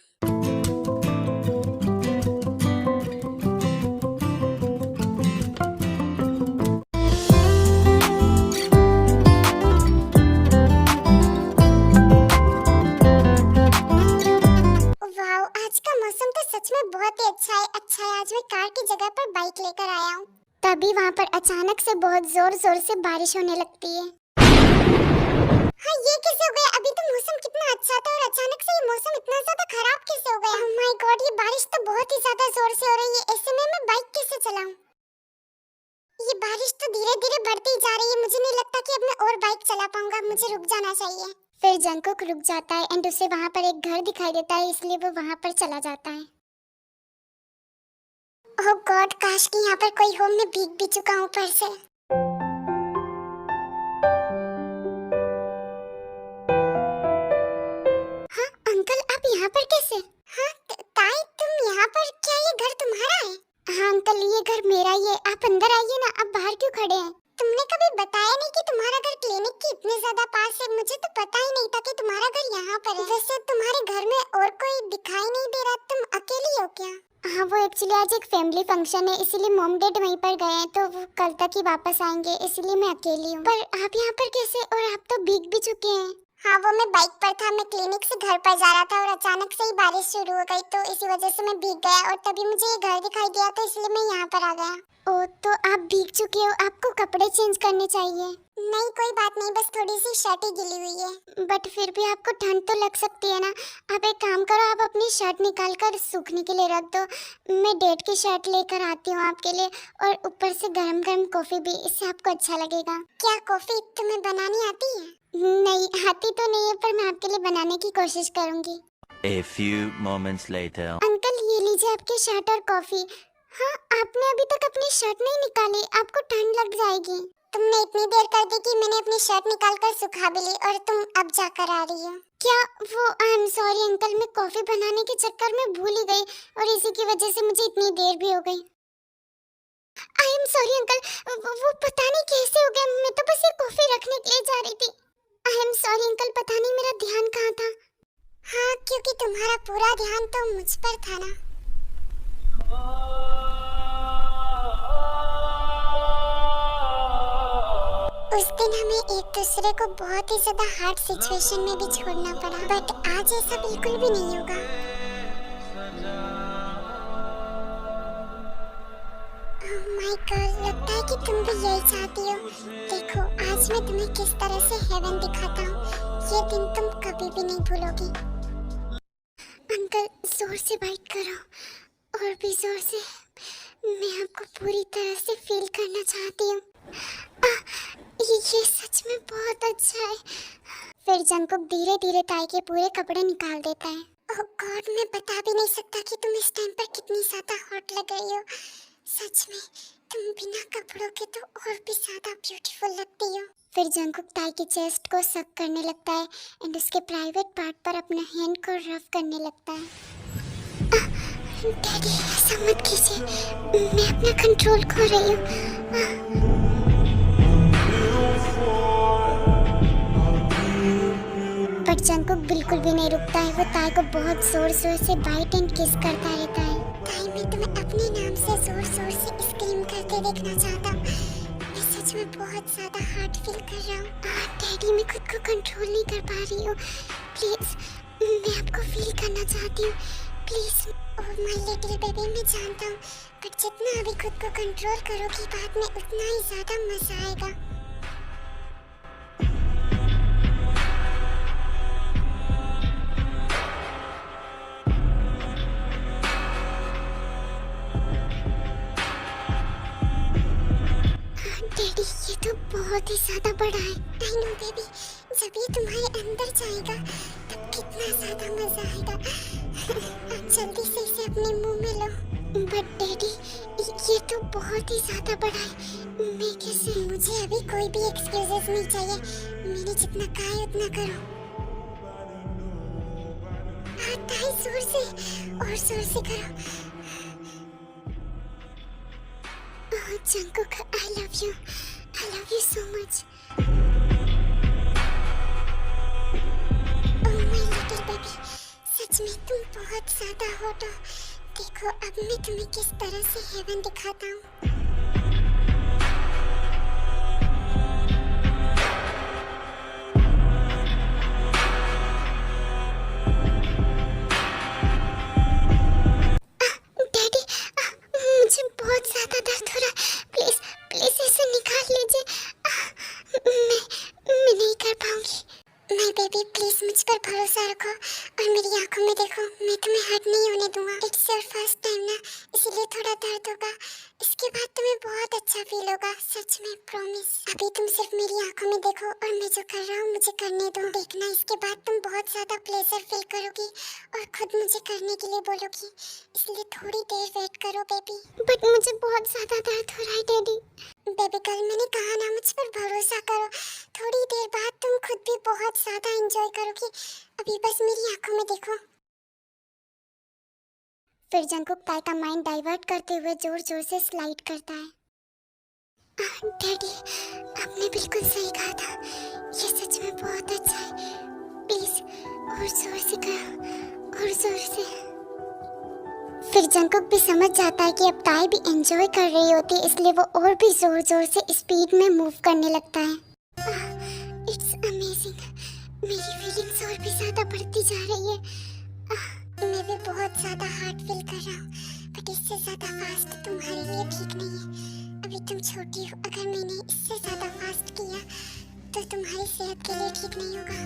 Wow, आज का मौसम तो सच में बहुत ही अच्छा है। आज मैं कार की जगह पर बाइक लेकर आया हूँ। तभी वहाँ पर अचानक से बहुत जोर जोर से बारिश होने लगती है। हाँ, ये कैसे हो गया? अभी तो मौसम कितना अच्छा था और अचानक से ये मौसम इतना ज्यादा खराब कैसे हो गया? ओह माय गॉड, ये बारिश तो बहुत ही ज्यादा जोर से हो रही है। ऐसे में मैं बाइक कैसे चलाऊं? ये बारिश तो धीरे धीरे बढ़ती जा रही है। मुझे नहीं लगता कि अब मैं और बाइक चला पाऊंगा। मुझे रुक जाना चाहिए। फिर जंगकुक रुक जाता है एंड उसे वहाँ पर एक घर दिखाई देता है, इसलिए वो वहाँ पर चला जाता है। ओह गॉड, काश कि यहाँ पर कोई हो। मैं भीग भी चुका हूँ ऊपर से। यहाँ पर कैसे? हाँ ताई, तुम यहाँ पर? क्या ये घर तुम्हारा है? हाँ अंकल, ये घर मेरा ही है। आप अंदर आइए ना, आप बाहर क्यों खड़े हैं? तुमने कभी बताया नहीं कि तुम्हारा घर क्लिनिक के इतने ज्यादा पास है। मुझे तो पता ही नहीं था कि तुम्हारा घर यहाँ पर है। वैसे तुम्हारे घर में और कोई दिखाई नहीं दे रहा। तुम अकेली हो क्या? हाँ, वो एक्चुअली आज एक फैमिली फंक्शन है, इसीलिए मॉम डैड वहीं पर गए हैं, तो वो कल तक ही वापस आएंगे, इसलिए मैं अकेली हूँ। पर आप यहाँ पर कैसे? और आप तो भीग भी चुके हैं। हाँ, वो मैं बाइक पर था। मैं क्लिनिक से घर पर जा रहा था और अचानक से ही बारिश शुरू हो गई, तो इसी वजह से मैं भीग गया और तभी मुझे ये घर दिखाई दिया, तो इसलिए मैं यहाँ पर आ गया। ओह, तो आप भीग चुके हो, आपको कपड़े चेंज करने चाहिए। नहीं, कोई बात नहीं, बस थोड़ी सी शर्ट ही गिली हुई है। बट फिर भी आपको ठंड तो लग सकती है ना। आप एक काम करो, आप अपनी शर्ट निकाल कर सूखने के लिए रख दो। मैं डैड की शर्ट लेकर आती हूँ आपके लिए, और ऊपर से गरम गरम कॉफी भी, इससे आपको अच्छा लगेगा। क्या कॉफी तुम्हें बनानी आती है? नहीं आती तो नहीं है, पर मैं आपके लिए बनाने की कोशिश करूंगी। A few moments later. Uncle, ये लीजिए आपकी शर्ट और कॉफी। हाँ, आपने अभी तक अपनी शर्ट नहीं निकाली, आपको ठंड लग जाएगी। तुमने इतनी देर कर दी कि मैंने अपनी शर्ट निकाल कर सुखा भी ली, और तुम अब जाकर आ रही हो क्या? वो आई एम सॉरी अंकल, मैं कॉफी बनाने के चक्कर में भूल ही गई, और इसी की वजह से मुझे इतनी देर भी हो गई। आई एम सॉरी अंकल, वो पता नहीं कैसे हो गया। मैं तो बस ये कॉफी रखने के लिए जा रही थी। आई एम सॉरी अंकल, पता नहीं मेरा ध्यान कहाँ था। हाँ, क्योंकि तुम्हारा पूरा ध्यान तो मुझ पर था ना। उस दिन हमें एक दूसरे को बहुत ही ज्यादा हार्ड सिचुएशन में भी छोड़ना पड़ा, बट आज ऐसा बिल्कुल भी नहीं होगा। ओह माय गॉड, लगता है कि तुम भी यही चाहती हो। देखो, आज मैं तुम्हें किस तरह से हेवन दिखाता हूँ। ये दिन तुम कभी भी नहीं भूलोगी। अंकल, जोर से बाइट करो, और भी जोर से। मैं आपको पूरी तरह से फील करना चाहती हूँ। ये सच में बहुत अच्छा है। फिर जंगकुक धीरे धीरे ताई के पूरे कपड़े निकाल देता है। ओह गॉड, मैं बता भी नहीं सकता कि तुम इस टाइम पर कितनी ज्यादा हॉट लग रही हो। सच में तुम बिना कपड़ों के तो और भी ज्यादा ब्यूटीफुल लगती हो। फिर जंगकुक ताई की चेस्ट को सक करने लगता है एंड उसके प्राइवेट पार्ट पर अपना हैंड को रफ करने लगता है। डैडी, ऐसा मत कीजिए, मैं अपना कंट्रोल खो रही हूँ। बट जंगकुक बिल्कुल भी नहीं रुकता है। वो ताई को बहुत जोर जोर से बाइट एंड किस करता रहता है। ताई, मैं तुम्हें अपने नाम से जोर जोर से स्क्रीम करते देखना चाहता हूँ। मैं सच में बहुत ज्यादा हार्ट फील कर रहा हूँ। डैडी, मैं खुद को कंट्रोल नहीं कर पा रही हूँ। प्लीज, मैं आपको फील करना चाहती हूँ। Please, oh my little baby, मैं जानता हूँ, बट जितना अभी खुद को कंट्रोल करोगी बाद में उतना ही ज्यादा मजा आएगा। डैडी ये तो बहुत ही ज्यादा बड़ा है। आई नो बेबी, जब ये तुम्हारे अंदर जाएगा तब कितना ज्यादा मजा आएगा। जल्दी से इसे अपने मुंह में लो। बट डैडी ये तो बहुत ही ज्यादा बड़ा है, मैं कैसे? मुझे अभी कोई भी एक्सक्यूजेस नहीं चाहिए, मैंने जितना कहा है उतना करो। हाँ ताई, जोर से और जोर से करो। Oh, Jungkook, I love you so much. Oh my little baby, सच में तुम बहुत ज्यादा हॉट हो। देखो अब मैं तुम्हें किस तरह से हेवन दिखाता हूँ। सच में प्रॉमिस। अभी तुम सिर्फ मेरी आंखों में देखो और मैं जो कर रहा हूँ मुझे करने दो। देखना इसके बाद तुम बहुत ज्यादा प्लेजर फील करोगी और खुद मुझे करने के लिए बोलोगी, इसलिए थोड़ी देर वेट करो बेबी। बट मुझे बहुत ज्यादा दर्द हो रहा है डैडी। बेबी कल मैंने कहा ना, मुझ पर भरोसा करो, थोड़ी देर बाद तुम खुद भी बहुत ज्यादा एंजॉय करोगी। अभी बस मेरी आंखों में देखो। फिर जंगकुक ताई का माइंड डाइवर्ट करते हुए जोर जोर से स्लाइड करता है। डैडी आपने बिल्कुल सही कहा था, ये सच में बहुत अच्छा है। प्लीज और जोर से करो और जोर से। फिर जंगकुक भी समझ जाता है कि अब ताई भी एंजॉय कर रही होती है, इसलिए वो और भी जोर जोर से स्पीड में मूव करने लगता है। इट्स अमेजिंग, मेरी फीलिंग्स और भी ज्यादा बढ़ती जा रही है। मैं भी बहुत ज्यादा हार्ड फील कर रहा हूँ, बट इससे ज्यादा फास्ट तुम्हारे लिए ठीक नहीं है। अभी तुम छोटी हो, अगर मैंने इससे ज्यादा फास्ट किया तो तुम्हारी सेहत के लिए ठीक नहीं होगा।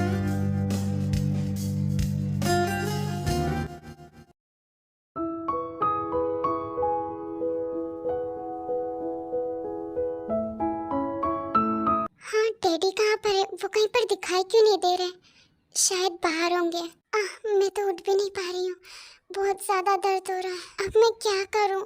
हाँ डैडी कहाँ पर है? वो कहीं पर दिखाई क्यों नहीं दे रहे? शायद बाहर होंगे। मैं तो उठ भी नहीं पा रही हूँ, बहुत ज्यादा दर्द हो रहा है। अब मैं क्या करूँ?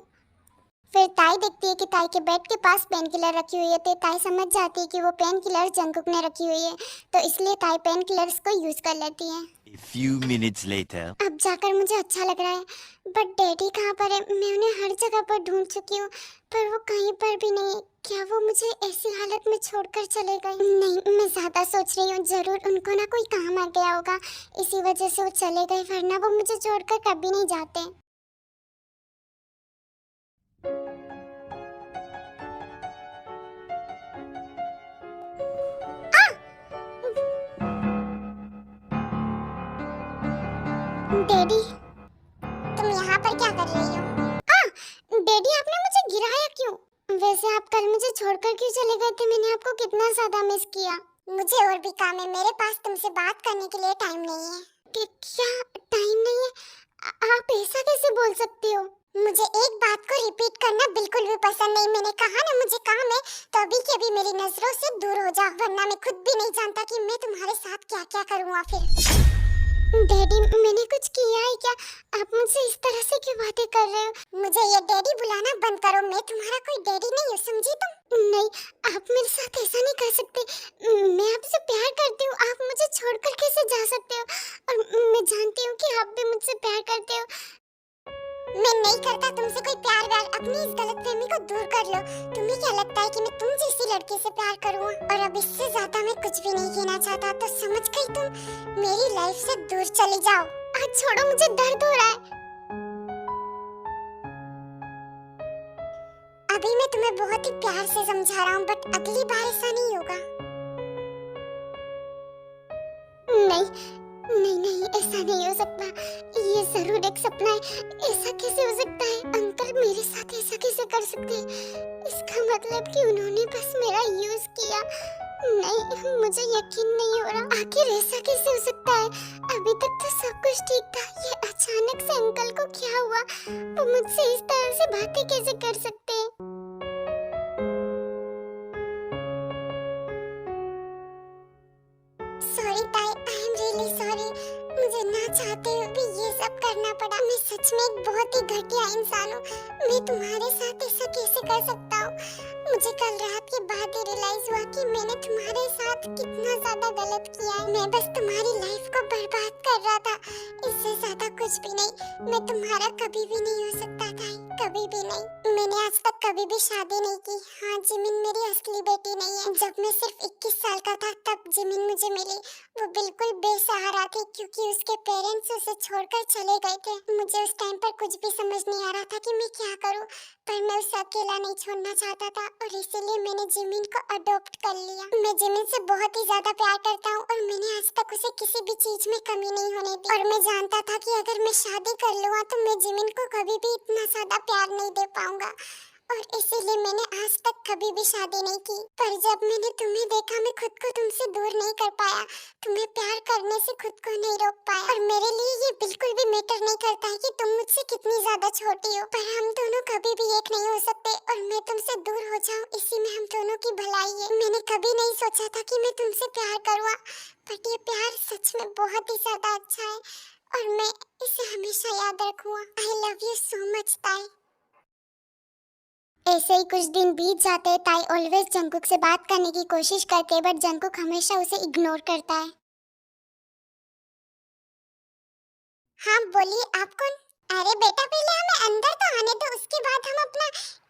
फिर ताई देखती है कि ताई के बेड के पास पेन किलर रखी हुई है, तो ताई समझ जाती है कि वो पेन किलर जंगकुक ने रखी हुई है, तो इसलिए ताई पेन किलर्स को यूज कर लेती है। A few minutes later. अब जाकर मुझे अच्छा लग रहा है, बट डैडी कहाँ पर है? मैं उन्हें हर जगह पर ढूंढ चुकी हूँ, पर वो कहीं पर भी नहीं। क्या वो मुझे ऐसी हालत में छोड़कर चले गए? नहीं, मैं ज्यादा सोच रही हूँ, जरूर उनको ना कोई काम आ गया होगा, इसी वजह से वो चले गए, वरना वो मुझे छोड़कर कभी नहीं जाते। डैडी तुम यहाँ पर क्या कर रही हो? डैडी आपने मुझे गिराया क्यों? वैसे आप कल मुझे छोड़कर क्यों चले गए थे? मैंने आपको कितना ज्यादा मिस किया। मुझे और भी काम है, मेरे पास तुमसे बात करने के लिए टाइम नहीं है। क्या टाइम नहीं है? आप ऐसा कैसे बोल सकते हो? मुझे एक बात को रिपीट करना बिल्कुल भी पसंद नहीं। मैंने कहा ना मुझे काम है, तो अभी के अभी मेरी नजरों से दूर हो जाओ, वरना मैं खुद भी नहीं जानता कि मैं तुम्हारे साथ क्या क्या करूँगा फिर। डैडी मैंने कुछ किया है क्या? आप मुझसे इस तरह से क्यों बातें कर रहे हो? मुझे ये डैडी बुलाना बंद करो, मैं तुम्हारा कोई डैडी नहीं हूँ, समझी तुम? नहीं, आप मेरे साथ ऐसा नहीं कर सकते। मैं आपसे प्यार करती हूँ, आप मुझे छोड़कर कैसे जा सकते हो? और मैं जानती हूँ कि आप भी मुझसे प्यार करते हो। मैं नहीं करता तुमसे कोई प्यार व्यार, अपनी इस गलतफहमी को दूर कर लो। तुम्हें क्या लगता है कि मैं तुम जैसी लड़की से प्यार करूँगा? और अब इससे ज्यादा मैं कुछ भी नहीं कहना चाहता, तो समझ गई तुम? मेरी लाइफ से दूर चली जाओ। आज छोड़ो, मुझे दर्द हो रहा है। अभी मैं तुम्हें बहुत ही प्यार से समझा रहा हूँ, बट अगली बार ऐसा नहीं होगा। नहीं, ऐसा नहीं हो सकता, ये जरूर एक सपना है। ऐसा कैसे हो सकता है? अंकल मेरे साथ ऐसा कैसे कर सकते हैं? इसका मतलब कि उन्होंने बस मेरा यूज किया। नहीं, मुझे यकीन नहीं हो रहा। आखिर ऐसा कैसे हो सकता है? अभी तक तो सब कुछ ठीक था, ये अचानक से अंकल को क्या हुआ? वो मुझसे इस तरह से बातें कैसे कर सकते हैं? रियली सॉरी, मुझे ना चाहते हुए भी ये सब करना पड़ा। मैं सच में एक बहुत ही घटिया इंसान हूँ। मैं तुम्हारे साथ ऐसा कैसे कर सकता हूँ? मुझे कल रात के बाद ही रियलाइज हुआ कि मैंने तुम्हारे साथ कितना ज्यादा गलत किया है। मैं बस तुम्हारी लाइफ को बर्बाद कर रहा था, इससे ज्यादा कुछ भी नहीं। मैं तुम्हारा कभी भी नहीं हो सकता था, कभी भी नहीं। मैंने आज तक कभी भी शादी नहीं की। हाँ, जिमिन मेरी असली बेटी नहीं है। जब मैं सिर्फ 21 साल का था तब जिमिन मुझे मिली। वो बिल्कुल बेसहारा थी क्योंकि उसके पेरेंट्स उसे छोड़कर चले गए थे। मुझे उस टाइम पर कुछ भी समझ नहीं आ रहा था कि मैं क्या करूं, पर मैं उसे अकेला नहीं छोड़ना चाहता था और इसीलिए मैंने जिमिन को अडॉप्ट कर लिया। मैं जिमिन से बहुत ही ज्यादा प्यार करता हूँ और मैंने आज तक उसे किसी भी चीज में कमी नहीं होने दी। और मैं जानता था कि अगर मैं शादी कर लूँगा तो मैं जिमिन को कभी भी इतना ज्यादा प्यार नहीं दे पाऊंगा, और इसीलिए मैंने आज तक कभी भी शादी नहीं की। पर जब मैंने तुम्हें देखा, मैं खुद को तुमसे दूर नहीं कर पाया। तुम्हें प्यार करने से खुद को नहीं रोक पाया। और मेरे लिए ये बिल्कुल भी मैटर नहीं करता है कि तुम मुझसे कितनी ज्यादा छोटी हो, पर हम दोनों कभी भी एक नहीं हो सकते। और मैं तुमसे दूर हो जाऊं, इसी में हम दोनों की भलाई है। मैंने कभी नहीं सोचा था कि मैं तुमसे प्यार करूँगा, बट ये प्यार सच में बहुत ही ज्यादा अच्छा है और मैं इसे हमेशा याद रखूंगा। I love you so much ताई। ऐसे ही कुछ दिन बीत जाते। ताई ऑलवेज जंकुक से बात करने की कोशिश करते, बट जंकुक हमेशा उसे इग्नोर करता है। हाँ बोलिए, आप कौन? अरे बेटा, पहले हमें अंदर तो आने दो, उसके बाद हम अपना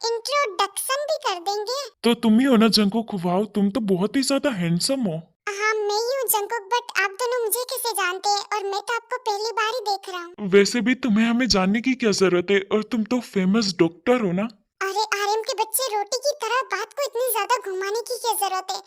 इंट्रोडक्शन भी कर देंगे। तो तुम ही हो ना जंकुक? वाओ, तुम तो बहुत ही ज्यादा हैंडसम हो। हाँ मैं ही हूँ जंकुक, बट आप दोनों मुझे कैसे जानते हैं? और मैं तो आपको पहली बार ही देख रहा हूँ। वैसे भी तुम्हें हमें जानने की क्या जरूरत है, और तुम तो फेमस डॉक्टर हो ना। अरे आरएम के बच्चे, रोटी की तरह बात को इतनी ज्यादा घुमाने की क्या जरूरत है?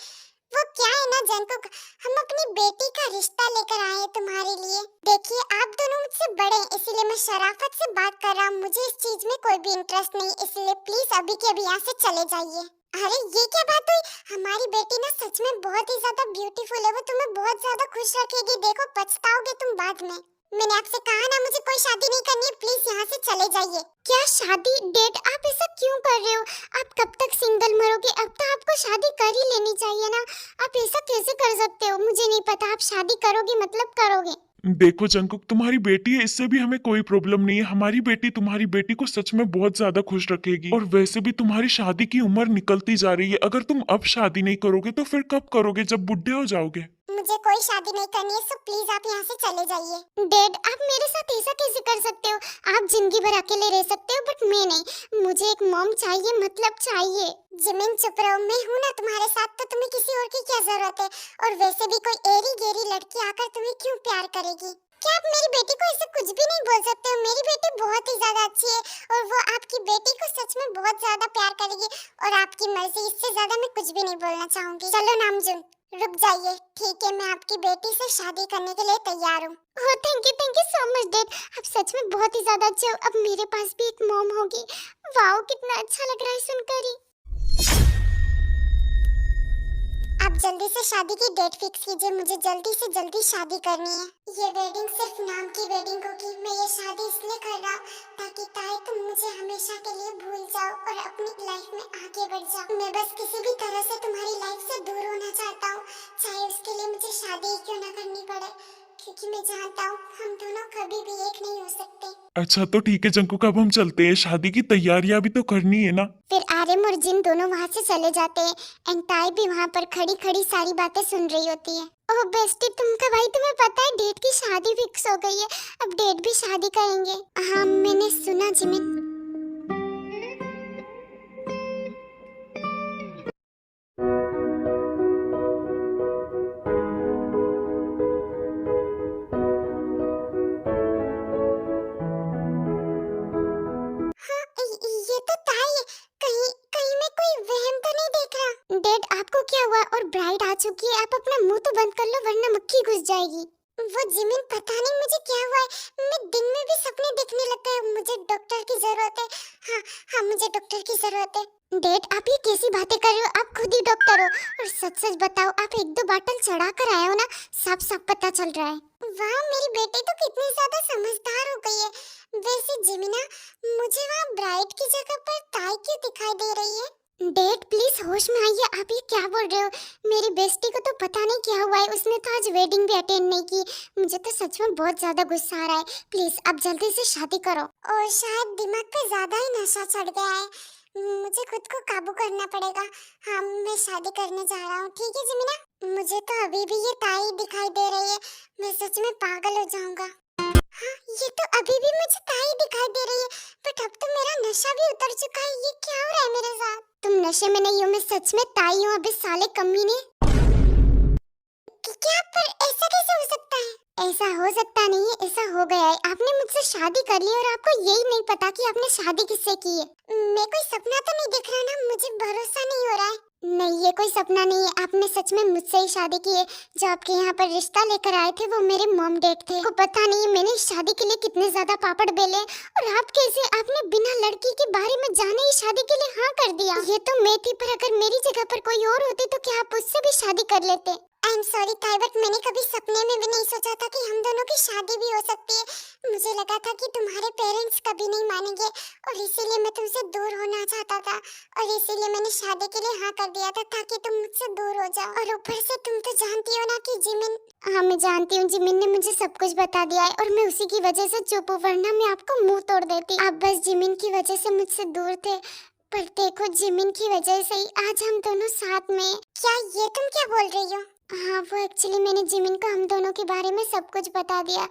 वो क्या है ना जंकुक, हम अपनी बेटी का रिश्ता लेकर आए हैं तुम्हारे लिए। देखिए, आप दोनों मुझसे बड़े हैं, इसीलिए मैं शराफत से बात कर रहा हूँ। मुझे इस चीज में कोई भी इंटरेस्ट नहीं, इसलिए प्लीज अभी के अभी यहाँ से चले जाइए। अरे ये क्या बात हुई? हमारी बेटी ना सच में बहुत ही ज्यादा ब्यूटीफुल है। वो तुम्हें बहुत ज्यादा खुश रखेगी। देखो, पछताओगे तुम बाद में। मैंने आपसे कहा ना, मुझे कोई शादी नहीं करनी है। प्लीज यहाँ से चले जाइए। क्या शादी? डैड, आप ऐसा क्यों कर रहे हो? आप कब तक सिंगल मरोगे? अब तो आपको शादी कर ही लेनी चाहिए ना। आप ऐसा कैसे कर सकते हो? मुझे नहीं पता। आप शादी करोगे मतलब करोगे। देखो जंकुक, तुम्हारी बेटी है, इससे भी हमें कोई प्रॉब्लम नहीं है। हमारी बेटी तुम्हारी बेटी को सच में बहुत ज्यादा खुश रखेगी। और वैसे भी तुम्हारी शादी की उम्र निकलती जा रही है। अगर तुम अब शादी नहीं करोगे तो फिर कब करोगे, जब बुढ़े हो जाओगे? मुझे कोई शादी नहीं करनी है, सो प्लीज आप यहाँ से चले जाइए। डैड, आप मेरे साथ ऐसा कैसे कर सकते हो? आप जिंदगी भर अकेले रह सकते हो, बट मैं नहीं। मुझे एक मॉम चाहिए, मतलब चाहिए। जिमिन चुप रहो, मैं हूँ ना तुम्हारे साथ, तो तुम्हें किसी और की क्या जरूरत है? और वैसे भी कोई एरी गेरी लड़की आकर तुम्हें क्यों प्यार करेगी? क्या आप मेरी बेटी को ऐसे कुछ भी नहीं बोल सकते हो? मेरी बेटी बहुत ही ज्यादा अच्छी है और वो आपकी बेटी को सच में बहुत ज्यादा प्यार करेगी। और आपकी मर्जी, इससे ज्यादा मैं कुछ भी नहीं बोलना चाहूंगी। चलो नामजुन, रुक जाइए। ठीक है, मैं आपकी बेटी से शादी करने के लिए तैयार हूँ। ओह thank you so much dad. आप सच में बहुत ही ज्यादा अच्छे हो। अब मेरे पास भी एक मॉम होगी। वाओ, कितना अच्छा लग रहा है सुनकर ही। आप जल्दी से शादी की डेट फिक्स कीजिए। मुझे जल्दी से जल्दी शादी करनी है। ये वेडिंग सिर्फ नाम की वेडिंग होगी। मैं ये शादी इसलिए कर रहा हूँ ताकि ताई तुम मुझे हमेशा के लिए भूल जाओ और अपनी लाइफ में आगे बढ़ जाओ। मैं बस किसी भी तरह से तुम्हारी लाइफ से दूर होना चाहता हूँ, चाहे उसके लिए मुझे शादी ही क्यों ना करनी पड़े, क्योंकि मैं जानता हूँ हम दोनों कभी भी एक नहीं हो सकते। अच्छा तो ठीक है जंकुक, अब हम चलते हैं। शादी की तैयारियां भी तो करनी है ना। फिर आर्यम और जिन दोनों वहाँ से चले जाते हैं एंड ताई भी वहाँ पर खड़ी खड़ी सारी बातें सुन रही होती है। ओह बेस्टी, तुमका भाई, तुम्हें पता है डेट की शादी फिक्स हो गई है। अब डेट भी शादी करेंगे। हाँ मैंने सुना जिमिन। ये तो ताई है। कहीं कहीं मैं कोई वहम तो नहीं देख रहा? डैड, आपको क्या हुआ? और ब्राइड आ चुकी है। आप अपना मुंह तो बंद कर लो वरना मक्खी घुस जाएगी। वो जिमिन, पता नहीं मुझे क्या हुआ है। मैं दिन में भी सपने देखने लगता है। मुझे डॉक्टर की जरूरत है। हाँ हाँ, मुझे डॉक्टर की जरूरत है। डैड, आप ये कैसी बातें कर रहे हो? आप खुद ही डॉक्टर हो। और सच सच बताओ, आप 1-2 बॉटल चढ़ा कर आए हो ना? साफ साफ पता चल रहा है। वाह, मेरी बेटी तो कितनी ज्यादा समझदार हो गई है। वैसे जिमिना, मुझे वहाँ ब्राइड की जगह पर ताई क्यों दिखाई दे रही है? डैड प्लीज होश में आइए, आप ये क्या बोल रहे हो? मेरी बेस्टी को तो पता नहीं क्या हुआ है, उसने तो आज वेडिंग भी अटेंड नहीं की। मुझे तो सच में बहुत ज्यादा गुस्सा आ रहा है। प्लीज आप जल्दी से शादी करो। और शायद दिमाग पे ज्यादा ही नशा चढ़ गया है, मुझे खुद को काबू करना पड़ेगा। हाँ, मैं शादी करने जा रहा हूँ। ठीक है जिमिना, मुझे तो अभी भी ये ताई दिखाई दे रही है, मैं सच में पागल हो जाऊंगा। हाँ, ये तो अभी भी मुझे ताई दिखाई दे रही है, बट अब तो मेरा नशा भी उतर चुका है। ये क्या हो रहा है मेरे साथ? तुम नशे में नहीं हो, मैं सच में ताई हूँ। अबे साले कमीने, क्या? पर ऐसा कैसे हो सकता है? ऐसा हो सकता नहीं है, ऐसा हो गया है। आपने मुझसे शादी कर ली और आपको यही नहीं पता कि आपने शादी किससे की है। मैं कोई सपना तो नहीं देख रहा ना? मुझे भरोसा नहीं हो रहा है। नहीं, ये कोई सपना नहीं है, आपने सच में मुझसे ही शादी की है। जो आपके यहाँ पर रिश्ता लेकर आए थे वो मेरे मॉम डैड थे। को पता नहीं मैंने शादी के लिए कितने ज्यादा पापड़ बेले, और आप कैसे, आपने बिना लड़की के बारे में जाने ही शादी के लिए हाँ कर दिया। ये तो मैं थी, पर अगर मेरी जगह पर कोई और होती तो क्या आप उससे भी शादी कर लेते? आई एम सॉरी ताई, बट मैंने कभी सपने में भी नहीं सोचा था कि हम दोनों की शादी भी हो सकती है। मुझे लगा था कि तुम्हारे पेरेंट्स कभी नहीं मानेंगे, और इसीलिए मैं तुमसे दूर होना चाहता था, और इसीलिए मैंने शादी के लिए हाँ कर दिया था ताकि तुम मुझसे दूर हो जाओ। और ऊपर से तुम तो जानती हो ना कि जिमिन। हाँ मैं जानती हूँ, जिमिन ने मुझे सब कुछ बता दिया है, और मैं उसी की वजह से चुप हूँ, वरना मैं आपको मुंह तोड़ देती। आप बस जिमिन की वजह से मुझसे दूर थे, पर देखो जिमिन की वजह से ही आज हम दोनों साथ में। क्या ये तुम क्या बोल रही हो? हाँ, वो एक्चुअली मैंने जिमिन को हम दोनों के बारे में सब कुछ बता दिया,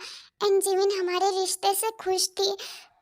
एंड जिमिन हमारे रिश्ते से खुश थी,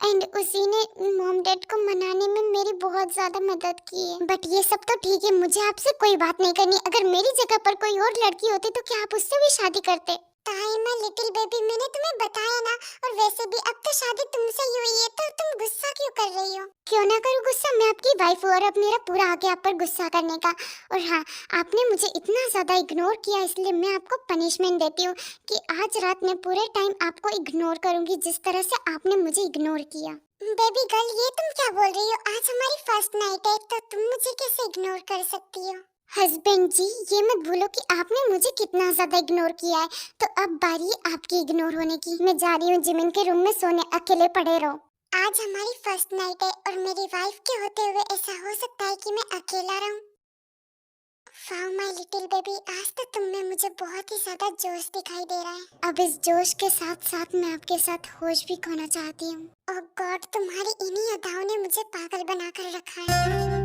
एंड उसी ने मॉम डैड को मनाने में मेरी बहुत ज्यादा मदद की है। बट ये सब तो ठीक है, मुझे आपसे कोई बात नहीं करनी। अगर मेरी जगह पर कोई और लड़की होती तो क्या आप उससे भी शादी करते? ताई माँ लिटिल बेबी, मैंने तुम्हें बताया ना, और वैसे भी अब तो शादी तुमसे ही हुई है, तो तुम गुस्सा क्यों कर रही हो? क्यों ना करूँ गुस्सा, मैं आपकी वाइफ हूँ, और अब मेरा पूरा आ गया आप पर गुस्सा करने का। और हाँ, आपने मुझे इतना ज्यादा इग्नोर किया, इसलिए मैं आपको पनिशमेंट देती हूँ कि आज रात में पूरे टाइम आपको इग्नोर करूंगी, जिस तरह से आपने मुझे इग्नोर किया। बेबी गर्ल, ये तुम क्या बोल रही हो? आज हमारी फर्स्ट नाइट है, तो तुम मुझे कैसे इग्नोर कर सकती हो? हस्बैंड जी, ये मत भूलो कि आपने मुझे कितना ज्यादा इग्नोर किया है, तो अब बारी है आपकी इग्नोर होने की। मैं जा रही हूँ जिमिन के रूम में सोने, अकेले पड़े रहो। आज हमारी फर्स्ट नाइट है, और मेरी वाइफ के होते हुए ऐसा हो सकता है कि मैं अकेला रहूं? वाओ माय लिटिल बेबी, आज तो तुम में मुझे बहुत ही ज्यादा जोश दिखाई दे रहा है। अब इस जोश के साथ साथ मैं आपके साथ होश भी खोना चाहती हूँ। ओह गॉड, तुम्हारी इन्हीं अदाओं ने मुझे पागल बनाकर रखा है।